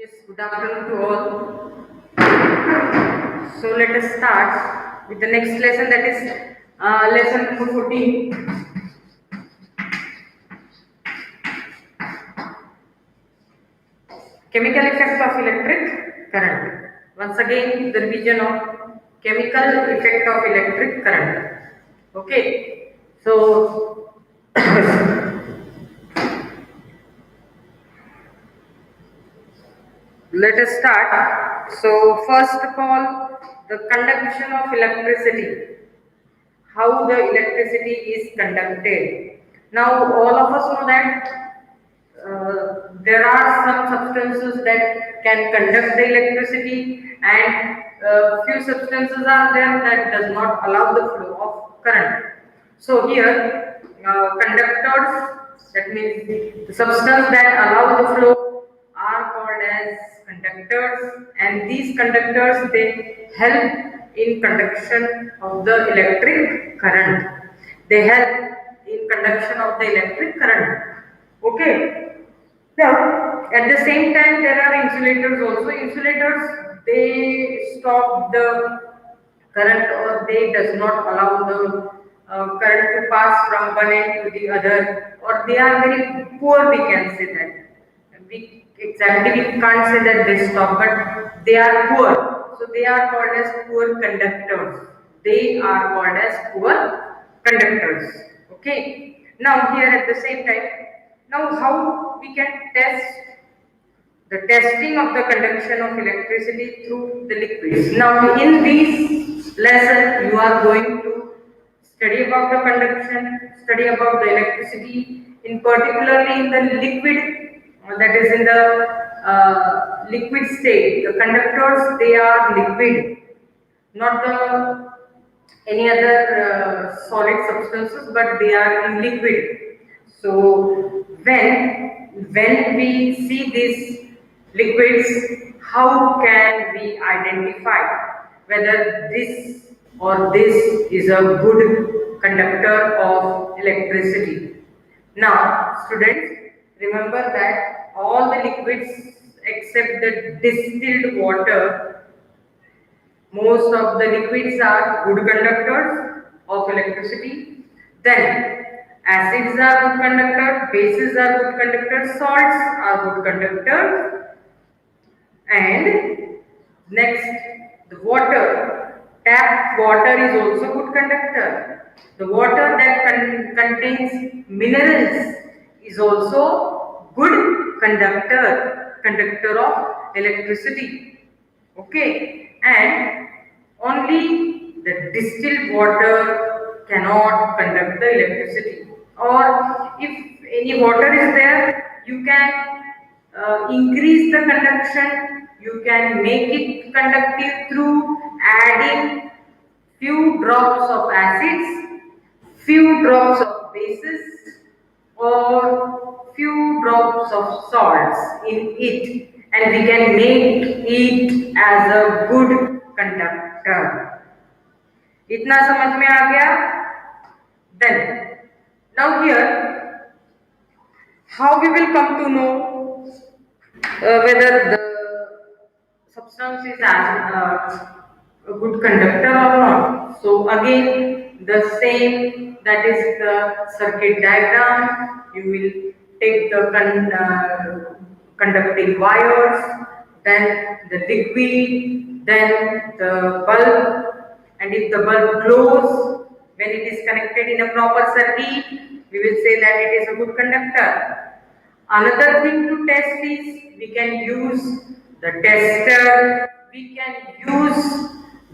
Yes, good afternoon to all. So let us start with the next lesson, that is lesson number 14. Chemical effect of electric current. Once again, the revision of chemical effect of electric current. Okay, so let us start. So first of all, the conduction of electricity. How the electricity is conducted. Now all of us know that there are some substances that can conduct the electricity, and few substances are there that does not allow the flow of current. So here conductors, that means the substance that allow the flow, are called as conductors, and these conductors, they help in conduction of the electric current. They help in conduction of the electric current. Okay. Now, at the same time, there are insulators also. Insulators, they stop the current, or they does not allow the current to pass from one end to the other, or they are very poor, we can say that. We can't say that they stop, but they are poor. So they are called as poor conductors. They are called as poor conductors. Okay. Now here at the same time, now how we can test the testing of the conduction of electricity through the liquids. Now in this lesson you are going to study about the conduction, study about the electricity, in particularly in the liquid, that is in the liquid state. The conductors, they are liquid, not the any other solid substances, but they are in liquid. So when we see these liquids, how can we identify whether this or this is a good conductor of electricity? Now students, remember that all the liquids except the distilled water, most of the liquids are good conductors of electricity. Then acids are good conductors, bases are good conductors, salts are good conductors, and next the water. Tap water is also good conductor. The water that contains minerals is also good conductor of electricity. Okay, and only the distilled water cannot conduct the electricity. Or if any water is there, you can increase the conduction, you can make it conductive through adding few drops of acids, few drops of bases, or few drops of salts in it, and we can make it as a good conductor. इतना समझ में आ गया? Then now here, how we will come to know whether the substance is a good conductor or not. So again, the same, that is the circuit diagram. You will take the conducting wires, then the liquid, then the bulb, and if the bulb glows when it is connected in a proper circuit, we will say that it is a good conductor. Another thing to test is, we can use the tester, we can use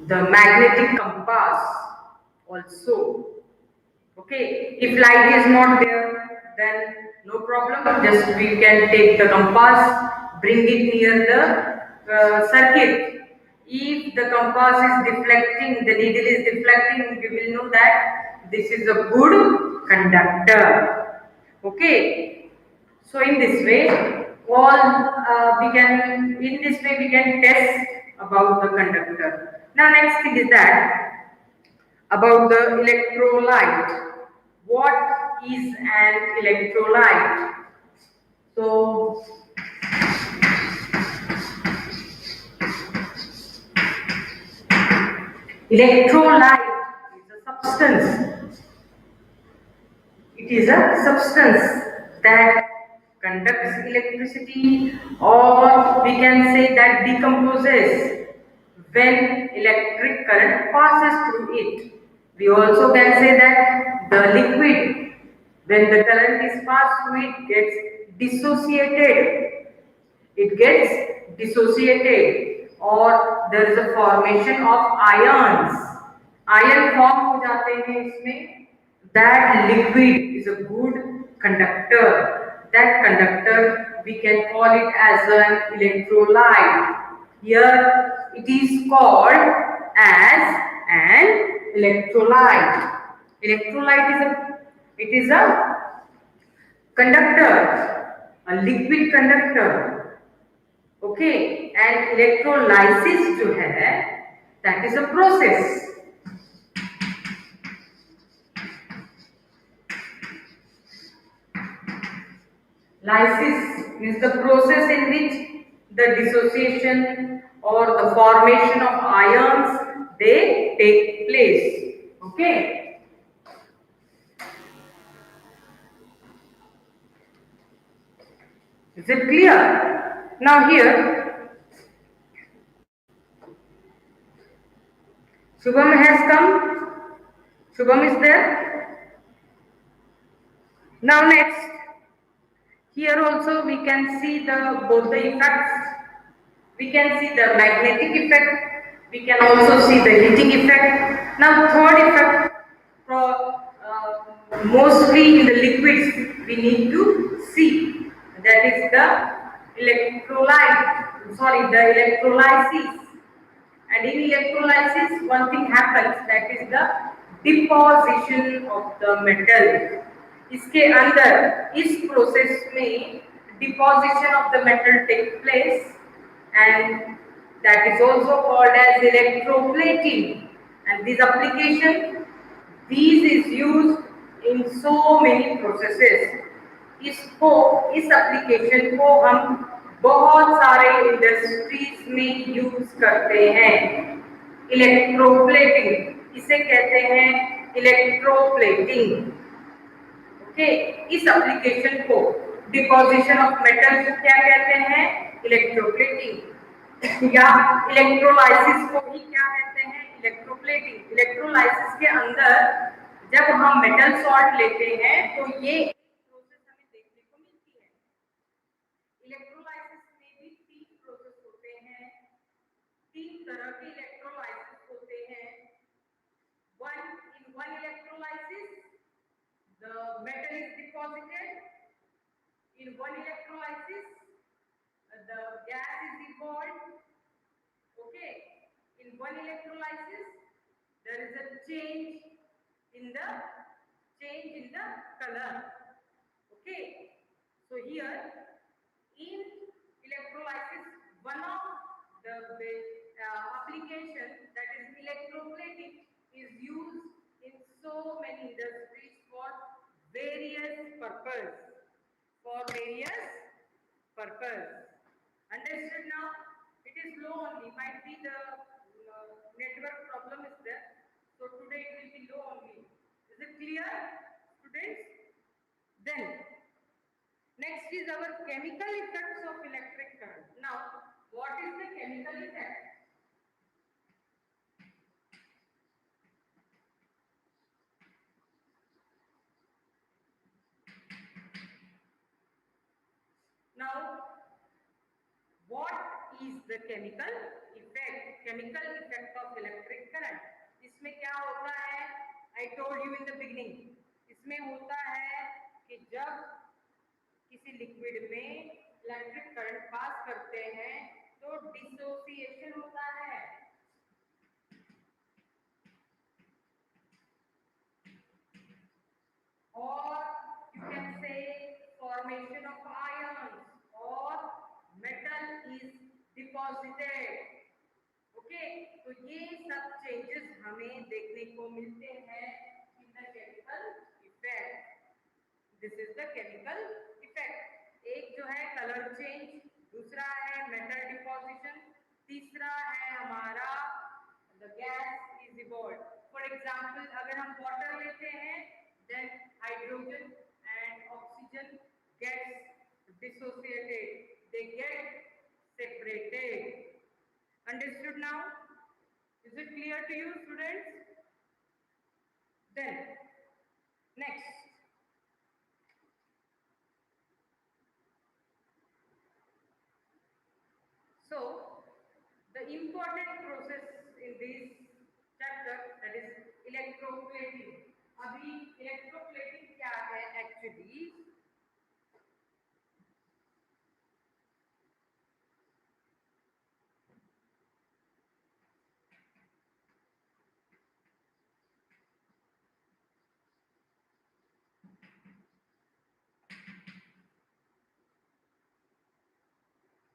the magnetic compass also. Okay, if light is not there, then no problem, just we can take the compass, bring it near the circuit. If the compass is deflecting, the needle is deflecting, we will know that this is a good conductor. Okay, so in this way, we can test about the conductor. Now next thing is that about the electrolyte. What is an electrolyte? So Electrolyte is a substance. It is a substance that conducts electricity, or we can say that decomposes when electric current passes through it. We also can say that the liquid, when the current is passed through it, gets dissociated. It gets dissociated, or there is a formation of ions. Ion form हो जाते हैं इसमें. That liquid is a good conductor. That conductor we can call it as an electrolyte. Here it is called as an electrolyte. Electrolyte is a conductor, a liquid conductor. Okay, and electrolysis जो है that is a process. Lysis is the process in which the dissociation or the formation of ions they take place. Okay. Is it clear? Now here, Shubham has come. Shubham is there. Now next, here also we can see both the effects. We can see the magnetic effect. We can also see the heating effect. Now third effect, mostly in the liquids we need to see. That is the electrolysis. And in electrolysis, one thing happens, that is the deposition of the metal. इसके अंदर इस process में deposition of the metal takes place, and that is also called as electroplating. And this application, these is used in so many processes. इस application को हम बहुत सारे industries में यूज करते हैं. इलेक्ट्रोप्लेटिंग इसे कहते हैं, इलेक्ट्रोप्लेटिंग. ओके, इस एप्लीकेशन को डिपोजिशन ऑफ मेटल क्या कहते हैं? इलेक्ट्रोप्लेटिंग. या इलेक्ट्रोलाइसिस को ही क्या कहते हैं? इलेक्ट्रोप्लेटिंग. इलेक्ट्रोलाइसिस के अंदर जब हम मेटल सॉल्ट लेते हैं तो ये प्रोसेस हमें देखने को मिलती है. इलेक्ट्रोलाइसिस में भी तीन प्रोसेस होते हैं, तीन तरह के इलेक्ट्रोलाइसिस होते हैं. One electrolysis the metal is deposited. In one electrolysis, the gas is evolved. Okay. In one electrolysis, there is a change in the color. Okay. So here, in electrolysis, one of the application, that is electroplating, is used in so many industries for various purpose. Understood now? It is low only. Might be the network problem is there. So today it will be low only. Is it clear, students? Then next is our chemical effects of electric current. Now, what is the chemical effect? Now, what is the chemical effect? Chemical effect of electric current. इसमें क्या होता है? I told you in the beginning. इसमें होता है कि जब किसी लिक्विड में इलेक्ट्रिक करंट पास करते हैं तो डिसोसिएशन होता है. Or you can say formation of ions, or metal is deposited. Okay, तो ये सब चेंजेस हमें देखने को मिलते हैं in the chemical effect. This is the chemical effect. एक जो है कलर चेंज, दूसरा है मेटल डिपोजिशन, तीसरा है हमारा the gas is is evolved. For example, अगर हम water लेते हैं, then hydrogen and oxygen gets dissociated. They get separated. Understood now? Is it clear to you, students? Then, next. So, the important process in this chapter, that is electroplating. अभी electroplating क्या है actually?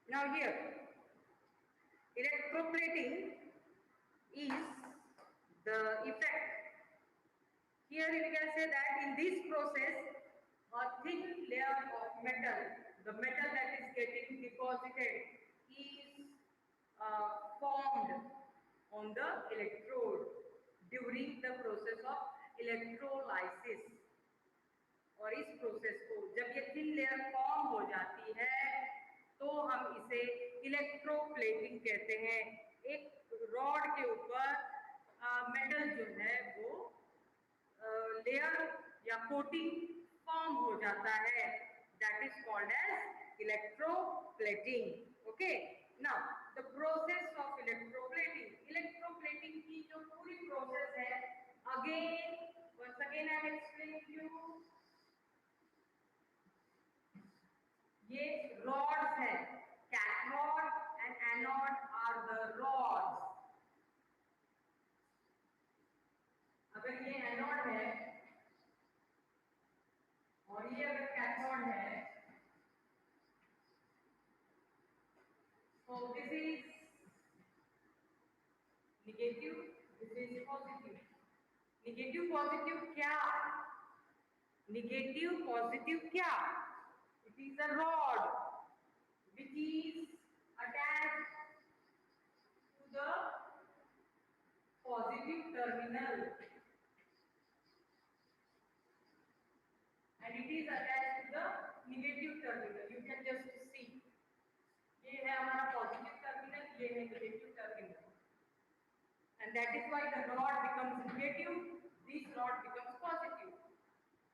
Now here, electroplating is the effect. Here we can say that in this process, a thin layer of metal, the metal that is getting deposited, is formed on the electrode during the process of electrolysis. और इस process को जब ये thin layer form हो जाती है तो हम इसे इलेक्ट्रोप्लेटिंग कहते हैं। एक रॉड के ऊपर मेटल जो है वो लेयर या कोटिंग फॉर्म हो जाता है, that is called as electroplating. Okay, now the process of electroplating, electroplating की जो पूरी प्रोसेस है, again once again I will explain you. ये रॉड्स है, cathode and anode are the rods. अगर ये एनोड है और ये अगर कैथोड है, तो this is negative, this is positive. Negative positive क्या? नेगेटिव पॉजिटिव क्या? It is a rod which is attached to the positive terminal and it is attached to the negative terminal. You can just see, ये है हमारा positive terminal, ये है negative terminal, and that is why the rod becomes negative, this rod becomes positive.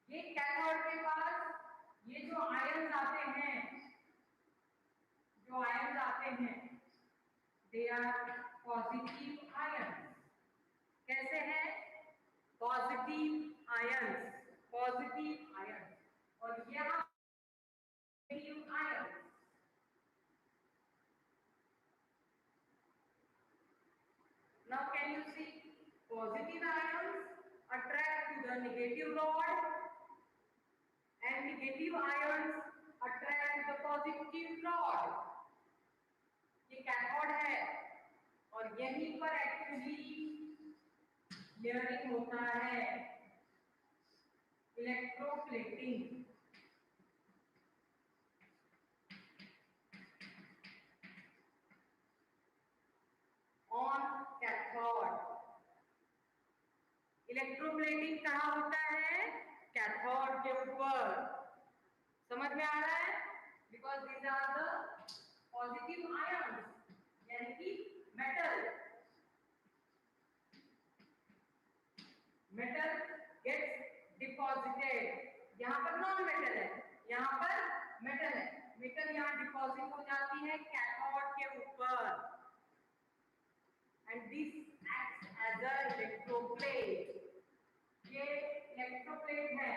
ये cathode के पास ये जो ions आते हैं, दे आर पॉजिटिव आयन्स। कैसे हैं? पॉजिटिव आयन्स, पॉजिटिव आयन्स, और यहाँ negative ions. Now can you see, positive ions attract to the negative rod and negative ions attract to the positive rod. ये कैथोड है और यहीं पर एक्चुअली लेयरिंग होता है, इलेक्ट्रोप्लेटिंग। ऑन कैथोड इलेक्ट्रोप्लेटिंग कहाँ होता है? कैथोड के ऊपर। समझ में आ रहा है? Because these are the positive ions, यानी कि मेटल गेट्स डिपॉजिटेड। यहाँ पर नॉन मेटल है, यहाँ पर मेटल है, मेटल यहाँ डिपॉजिट हो जाती है कैथोड के ऊपर, and this acts as a electroplate. ये इलेक्ट्रोप्लेट है।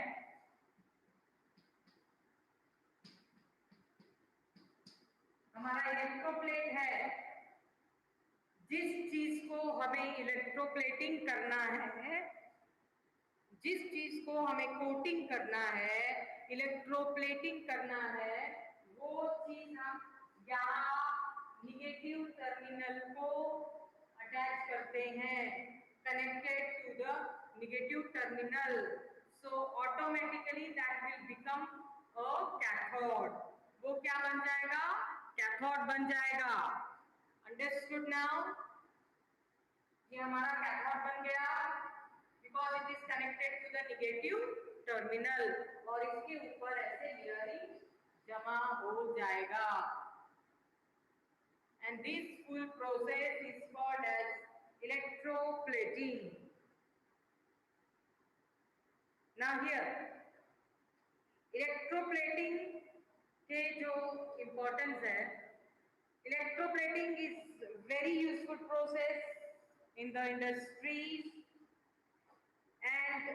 हमारा इलेक्ट्रोप्लेट है। जिस चीज को हमें इलेक्ट्रोप्लेटिंग करना है, जिस चीज को हमें कोटिंग करना है, इलेक्ट्रोप्लेटिंग करना है, वो चीज हम यहाँ निगेटिव टर्मिनल को अटैच करते हैं, connected to the negative terminal, so automatically that will become a cathode. वो क्या बन जाएगा? कैथोड बन जाएगा। Understood now? ये हमारा कैथोड बन गया because it is connected to the negative terminal और इसके ऊपर ऐसे लेयरिंग जमा हो जाएगा and this full process is called as electroplating. Now here electroplating के जो इम्पोर्टेंस है electroplating is very useful process in the industries and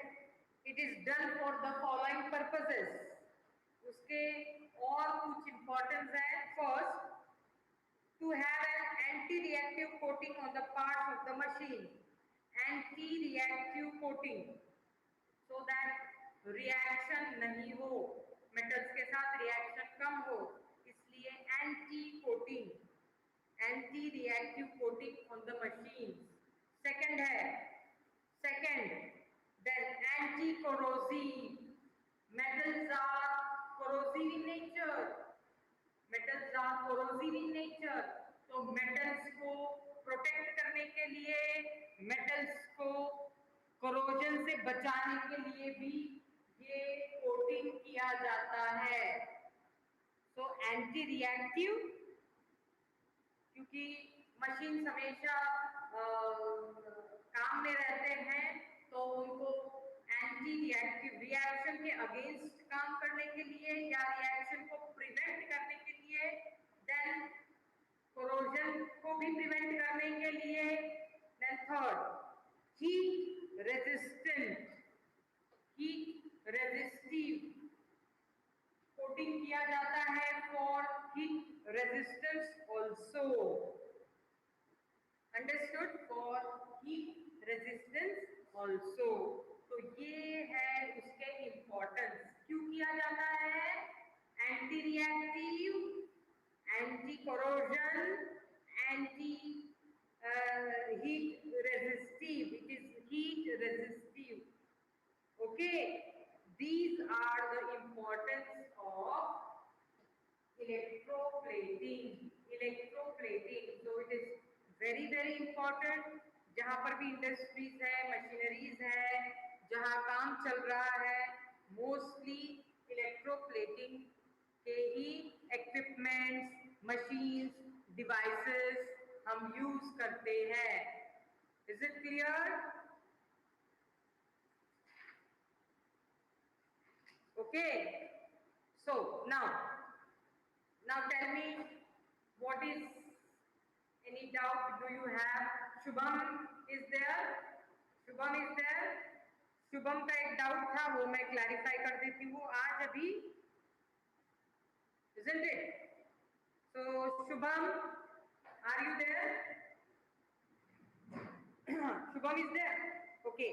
it is done for the following purposes उसके और कुछ इम्पोर्टेंस है first to have an anti-reactive coating on the parts of the machine anti-reactive coating so that reaction नहीं हो metals के साथ reaction कम हो इसलिए anti reactive coating on the machine second है second then anti corrosive metals are corrosive in nature metals are corrosive in nature तो metals को प्रोटेक्ट करने के लिए मेटल्स को कोरोजन से बचाने के लिए भी ये कोटिंग किया जाता है सो एंटी रिएक्टिव क्योंकि मशीन हमेशा काम में रहते हैं तो उनको एंटी रिएक्टिव रिएक्शन के अगेंस्ट काम करने के लिए या रिएक्शन को प्रिवेंट करने के लिए देन कोरोजन को भी प्रिवेंट करने के लिए then third heat resistive coating किया जाता है for heat resistance also understood for heat resistance also तो ये है उसके इम्पोर्टेंस क्यों किया जाता है anti reactive anti corrosion anti heat resistive it is heat resistive okay these are the importance of electroplating so it is very important जहां पर भी इंडस्ट्रीज है मशीनरीज है जहां काम चल रहा है मोस्टली इलेक्ट्रोप्लेटिंग के ही इक्विपमेंट्स मशीन्स डिवाइसेस हम यूज करते हैं is it clear okay so now tell me what is any doubt do you have shubham is there Shubham का एक डाउट था वो मैं क्लैरिफाई कर देती हूँ आज अभी isn't it so shubham are you there shubham is there okay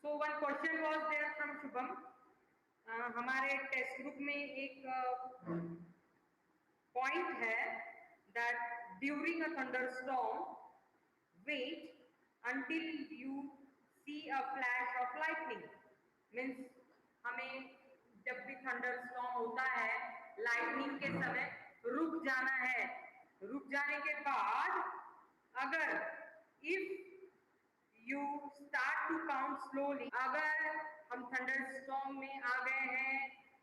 so one question was there from shubham हमारे टेक्स्ट बुक में एक पॉइंट है that during a thunderstorm wait until you see a flash of lightning means हमें जब भी thunderstorm होता है lightning के समय रुक जाना है रुक जाने के बाद अगर if you start to count slowly अगर हम थंडरस्टॉर्म में आ गए हैं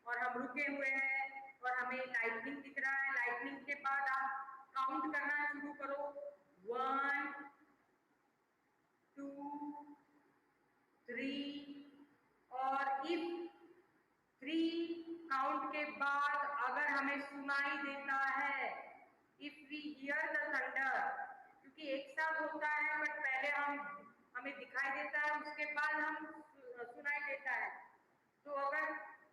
और हम रुके हुए हैं और हमें लाइटनिंग दिख रहा है लाइटनिंग के बाद आप काउंट करना शुरू करो 1 2 3 और इफ 3 काउंट के बाद अगर हमें सुनाई देता है if we hear the thunder क्योंकि एक साथ होता है बट पहले हमें दिखाई देता है उसके बाद हम सुनाई देता है तो अगर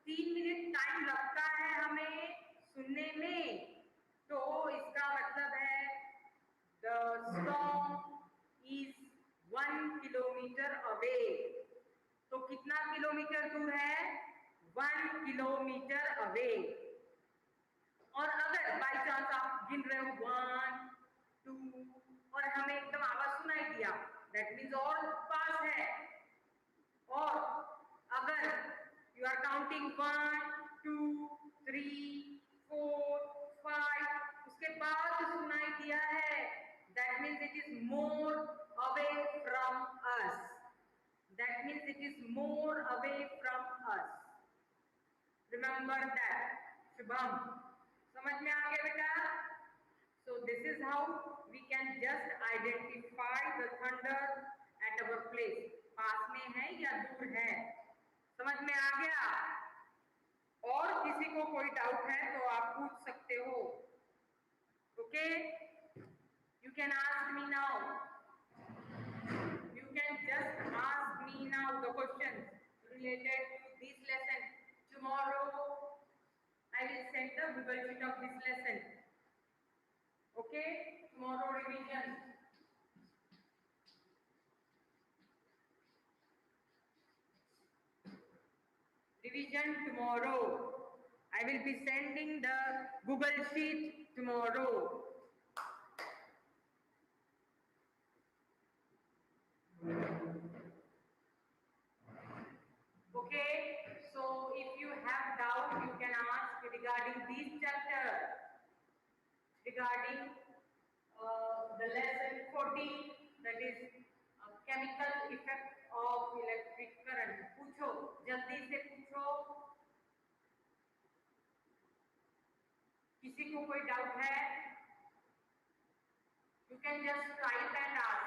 3 मिनट टाइम लगता है हमें सुनने में तो इसका मतलब है the storm is 1 kilometre away तो कितना किलोमीटर दूर है 1 किलोमीटर अवे और अगर बाई चांस आप गिन रहे हो 1 2 और हमें एकदम आवाज सुनाई दिया दैट मीन्स और पास है और अगर यू आर काउंटिंग 1 2 3 4 5 उसके बाद सुनाई दिया है that means it is more away Remember that. Shubham. समझ में आ गया बेटा? So this is how we can just identify the thunder at our place. पास में है या दूर है? समझ में आ गया? और किसी को कोई डाउट है तो आप पूछ सकते हो. Okay? You can ask me now. You can just ask me now the questions related to this lesson. Tomorrow I will send the Google Sheet of this lesson. Okay? Tomorrow revision. Revision tomorrow. I will be sending the Google Sheet tomorrow. Okay, so if you have doubt, you can ask regarding this chapter, regarding the lesson 14, that is chemical effect of electric current. पूछो, जल्दी से पूछो. किसी को कोई doubt है? You can just type and ask.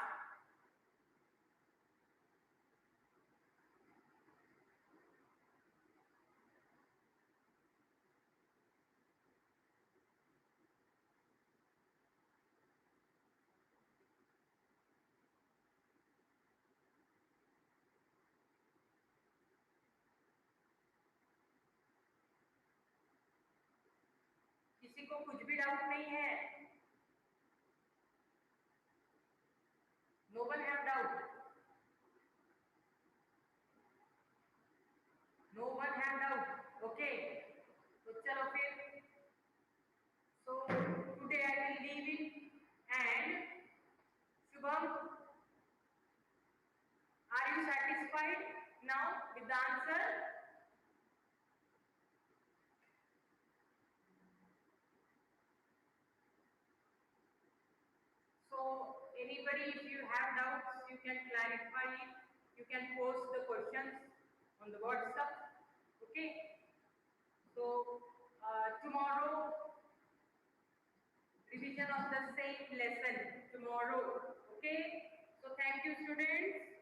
किसी को कुछ भी डाउट नहीं है? No one have doubt. No one have doubt. Okay. तो चलो फिर. So today I will leave it. And Shubham, are you satisfied now with the answer? So anybody, if you have doubts, you can clarify it. You can post the questions on the WhatsApp. Okay. So tomorrow revision of the same lesson tomorrow. Okay. So thank you, students.